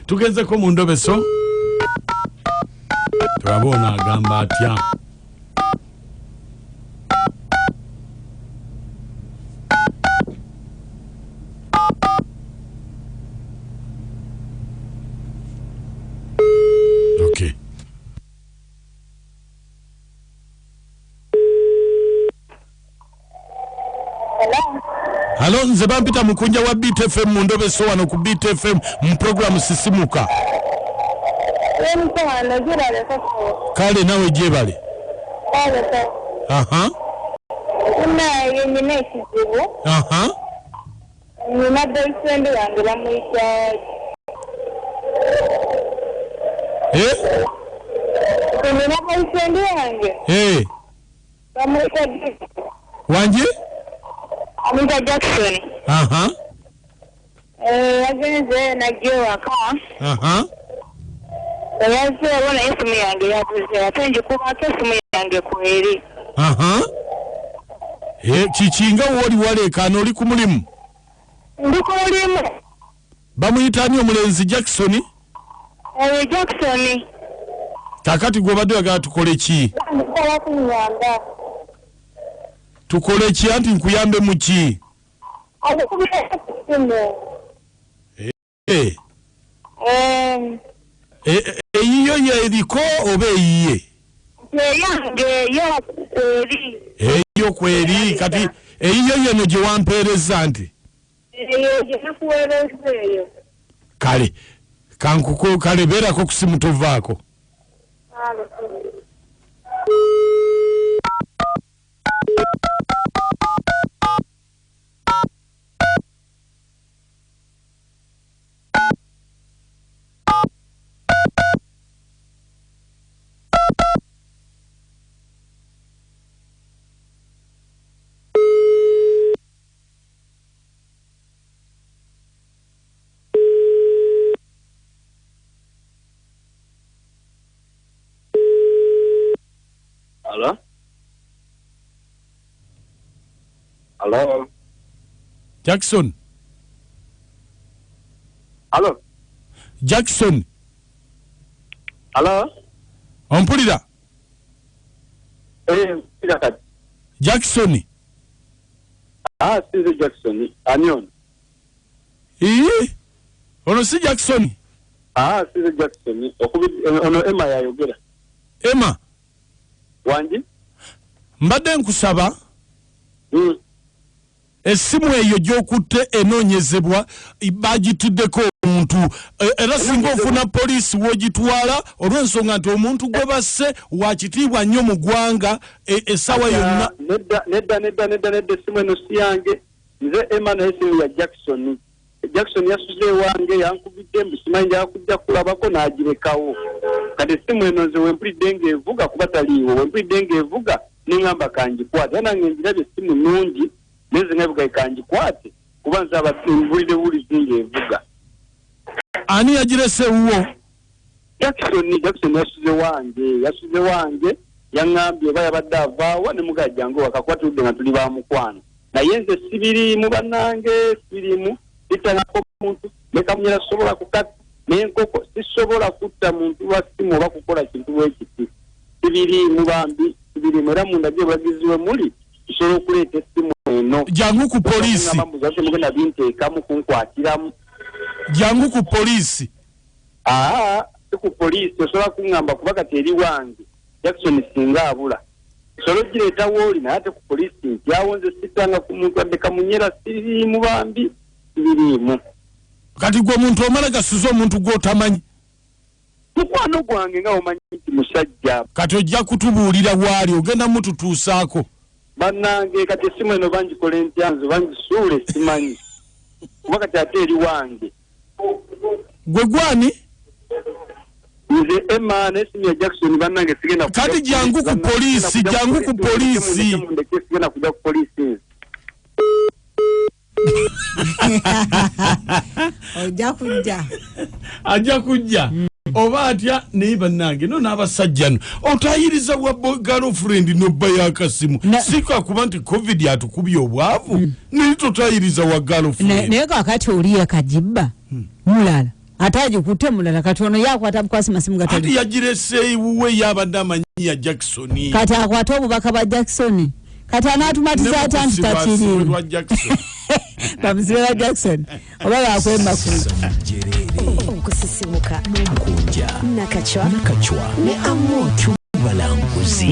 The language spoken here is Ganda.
Tugezeko mu ndobeso. Turabona agamba atya. Okay. Hello, nze bampita mukunja wa BTFM mu ndobeso wano ku BTFM mu program Sisimuka. Kale nawe jebale. Aha. Aha. Nina boyfriend wange bamuyita. Nina boyfriend wange. Bamuyita Wanje? Amita Jackson. Aha. Agenze na waka. Aha. Yaze wona isimu yange yabuze atenje kuba isimu yange kweri. Aha. Chichinga woli wale kano oli ku mulimu. Ndiko mulimu. Bamuyitani omulenzi Jackson? Jackson. Kakati gwe badde aga tukole ki? Nkola kunyamba. Tukole ki anti nkuyambe mu ki? Eyiyo yeriko oba eyiye? Eyiyo kweri kati eyiyo yeno gye wampeereza nti? Kale kankuko kale beerako kusimu tovaako. Hello? Hello? Jackson? Hello? Jackson? Hello? Ompulira? Kati. Jackson? Size Jackson. Anion. Ono si Jackson? Size Jackson. Ono Emma yayogera. Emma? Wanji? Mbadde nkusaba essimu eyo gy'okutte enoonyezebwa bagituddeko omuntu era singa ofuna poliisi w'ogitwala olw'ensonga nti omuntu gwe basse wakitiibwa nnyo mu ggwanga essaawa yonna. Nedda essimu eno si yange nze Emma naye essimu ya Jackson. Jackson yasuze wange yankubidde mbusimanyi yakujja kulabako n'agirekawo. Kati essimu eno nze wempulidde ng'evuga kuba taliiwo wempulidde ng'evuga n'eŋŋamba kangikwate era nange njirabye essimu nnungi neze ngavuga kangikwate kuba nze abulidde bulizi ng'evuga. Ani yagirese wuwo? Jackson yasuze wange yaŋŋambye oba yabadde avaawa ne mugajjange wakakuba tuludde nga tuli ba mukwano naye nze sibiriimu bannange sibiriimu bitanako muntu nekamunyera sobola kukata n'enkoko sisobola kutta muntu lwa simu oba kukola kintu bwekiti sibiriimu bambi sibiriimu era munda gye bulagizi we muli kisobola okuleeta essimu eno jangu ku poliisi mugenda binteekamu kunkwatiramu jangu ku poliisi si ku poliisi osobola kuŋŋamba kuba kati eri wange Jackson singa abula osobola ogireeta wooli naye ate ku poliisi nti awo nze sitanga ku muntu adde kamunyera sibiriimu bambi sibiriimu. Kati gwe muntu omala gasuza omuntu gw'otamanyi. Mukwano gwange nga omanyi nti musajja. Kati ojja kutubuulira bwali ogenda mututuusaako. Bannange kati essimu eno bangikole ntya nze bangisuule simanyi. Kuba kati ate eri wange. Gwe gwani? Nze Emma n'essimu ya Jackson bannange sigenda. Kati jangu ku poliisi, jangu ku poliisi. Sigenda kujja ku poliisi. Ajja kujja oba atya naye bannange no n'abasajja no otayiriza wa girlfriend n'obba y'akasimu sika kuba nti covid atukubye obwavu naye totayiriza wa girlfriend naye kakati oli yakajibba mulala Ataji kutemula katono yako atabukwasi masimu gatali. Ati yagirese uwe yabadde amanyi ya Jackson. Kata akwata obubaka ba Jackson. Kata anatumatiza atanti takiri. Bamusibe wa Jackson. Oba bakwemba ku. Okusisimuka. Nkunja. Nakachwa. Ne amotu balanguzi.